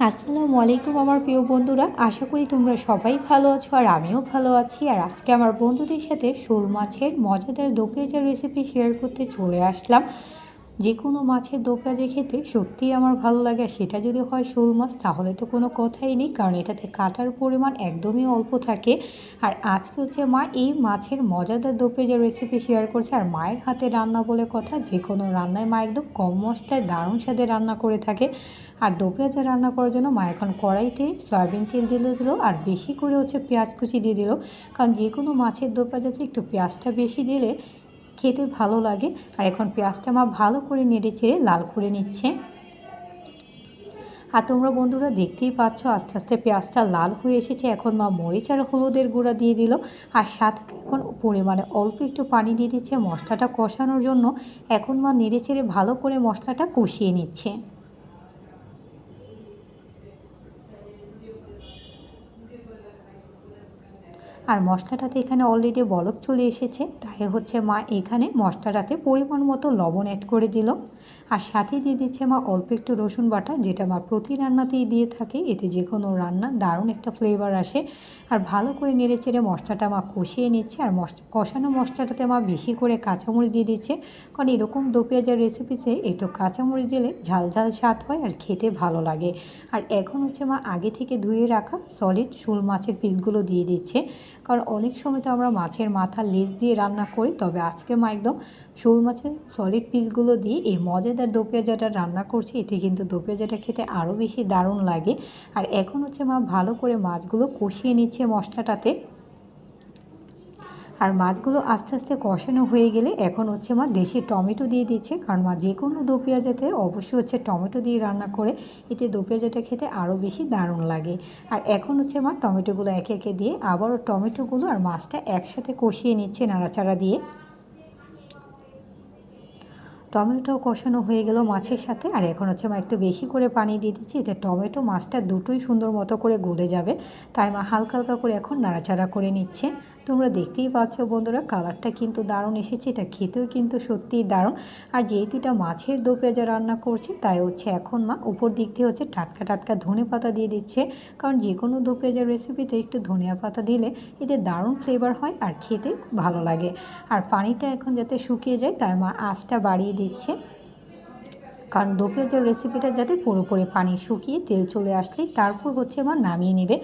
আসসালামু আলাইকুম আমার প্রিয় বন্ধুরা, আশা করি তোমরা সবাই ভালো আছো আর আমিও ভালো আছি। আর আজকে আমার বন্ধুদের সাথে শোল মাছের মজাদার দো পেঁয়াজা রেসিপি শেয়ার করতে চলে আসলাম। যে কোনো মাছের দো পেঁয়াজা খেতে সত্যিই আমার ভালো লাগে, আর সেটা যদি হয় শোল মাছ তাহলে তো কোনো কথাই নেই, কারণ এটাতে কাটার পরিমাণ একদমই অল্প থাকে। আর আজকে হচ্ছে মা এই মাছের মজাদার দো পেঁয়াজা রেসিপি শেয়ার করছে। আর মায়ের হাতে রান্না বলে কথা, যে কোনো রান্নায় মা একদম কম মশলায় দারুণ স্বাদে রান্না করে থাকে। আর দো পেঁয়াজা রান্না করার জন্য মা এখন কড়াইতে সয়াবিন তেল দিয়ে দিল, আর বেশি করে হচ্ছে পেঁয়াজ কুচি দিয়ে দিল, কারণ যে কোনো মাছের দো পেঁয়াজাতে একটু পেঁয়াজটা বেশি দিলে খেতে ভালো লাগে। আর এখন পেঁয়াজটা মা ভালো করে নেড়ে চেড়ে লাল করে নিচ্ছে। আর তোমরা বন্ধুরা দেখতেই পাচ্ছ আস্তে আস্তে পেঁয়াজটা লাল হয়ে এসেছে। এখন মা মরিচ আর হলুদের গুঁড়া দিয়ে দিল, আর সাথে এখন পরিমাণে অল্প একটু পানি দিয়ে দিচ্ছে মশলাটা কষানোর জন্য। এখন মা নেড়ে চেড়ে ভালো করে মশলাটা কষিয়ে নিচ্ছে। আর মশলাটাতে এখানে অলরেডি বলক চলে এসেছে, তাই হচ্ছে মা এখানে মশলাটাতে পরিমাণ মতো লবণ অ্যাড করে দিল। আর সাথে দিয়ে দিচ্ছে মা অল্প একটু রসুন বাটা, যেটা মা প্রতি রান্নাতেই দিয়ে থাকে, এতে যে কোনো রান্না দারুণ একটা ফ্লেভার আসে। আর ভালো করে নেড়ে চেড়ে মশলাটা মা কষিয়ে নিচ্ছে। আর কষানো মশলাটাতে মা বেশি করে কাঁচামরিচ দিয়ে দিচ্ছে, কারণ এরকম দো পেঁয়াজার রেসিপিতে একটু কাঁচামরিচ দিলে ঝাল ঝাল স্বাদ হয় আর খেতে ভালো লাগে। আর এখন হচ্ছে মা আগে থেকে ধুয়ে রাখা সলিড শোল মাছের পিসগুলো দিয়ে দিচ্ছে, কারণ অনেক সময় তো আমরা মাছের মাথা লেজ দিয়ে রান্না করি, তবে আজকে মা একদম শোল মাছের সলিড পিসগুলো দিয়ে এই মজাদার দো পেঁয়াজাটা রান্না করছে। এতে কিন্তু দো পেঁয়াজাটা খেতে আরও বেশি দারুণ লাগে। আর এখন হচ্ছে মা ভালো করে মাছগুলো কষিয়ে নিচ্ছে মশলাটাতে। আর মাছগুলো আস্তে আস্তে কষানো হয়ে গেলে এখন হচ্ছে মা দেশি টমেটো দিয়ে দিচ্ছে, কারণ মা যে কোনো দো পেঁয়াজাতে অবশ্যই হচ্ছে টমেটো দিয়ে রান্না করে, এতে দো পেঁয়াজাটা খেতে আরও বেশি দারুণ লাগে। আর এখন হচ্ছে মা টমেটোগুলো একে একে দিয়ে আবারও টমেটোগুলো আর মাছটা একসাথে কষিয়ে নিচ্ছে নাড়াচাড়া দিয়ে। টমেটোটাও কষানো হয়ে গেল মাছের সাথে। আর এখন হচ্ছে মা একটু বেশি করে পানি দিয়ে দিচ্ছি, এতে টমেটো মাছটা দুটোই সুন্দর মতো করে গলে যাবে। তাই মা হালকা হালকা করে এখন নাড়াচাড়া করে নিচ্ছে। তোমরা দেখতেই পাচ্ছ বন্ধুরা, কালারটা কিন্তু দারুণ এসেছে, এটা খেতেও কিন্তু সত্যিই দারুণ। আর যেহেতু এটা মাছের দো পেঁয়াজা রান্না করছি, তাই হচ্ছে এখন মা উপর দিক দিয়ে হচ্ছে টাটকা টাটকা ধনে পাতা দিয়ে দিচ্ছে, কারণ যে কোনো দো পেঁয়াজার রেসিপিতে একটু ধনিয়া পাতা দিলে এতে দারুণ ফ্লেভার হয় আর খেতে ভালো লাগে। আর পানিটা এখন যাতে শুকিয়ে যায়, তাই মা আঁচটা বাড়িয়ে দিচ্ছে, কারণ দো পেঁয়াজার রেসিপিটা যাতে পুরোপুরি পানি শুকিয়ে তেল চলে আসলেই তারপর হচ্ছে মা নামিয়ে নেবে।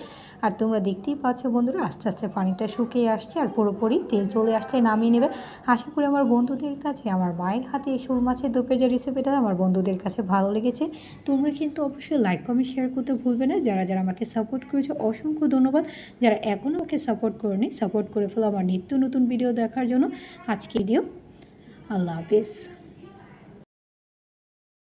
আর তোমরা দেখতেই পাচ্ছ বন্ধুরা, আস্তে আস্তে পানিটা শুকিয়ে আসছে আর পুরোপুরি তেল চলে আসলে নামিয়ে নেবে। আশা করি আমার বন্ধুদের কাছে আমার মায়ের হাতে এই শোল মাছের দো পেঁয়াজার রেসিপিটা আমার বন্ধুদের কাছে ভালো লেগেছে। তোমরা কিন্তু অবশ্যই লাইক কমেন্ট শেয়ার করতে ভুলবে না। যারা যারা আমাকে সাপোর্ট করেছো অসংখ্য ধন্যবাদ। যারা এখনও আমাকে সাপোর্ট করেনি, সাপোর্ট করে ফেলো আমার নিত্য নতুন ভিডিও দেখার জন্য। আজকে ভিডিও, আল্লাহ হাফেজ।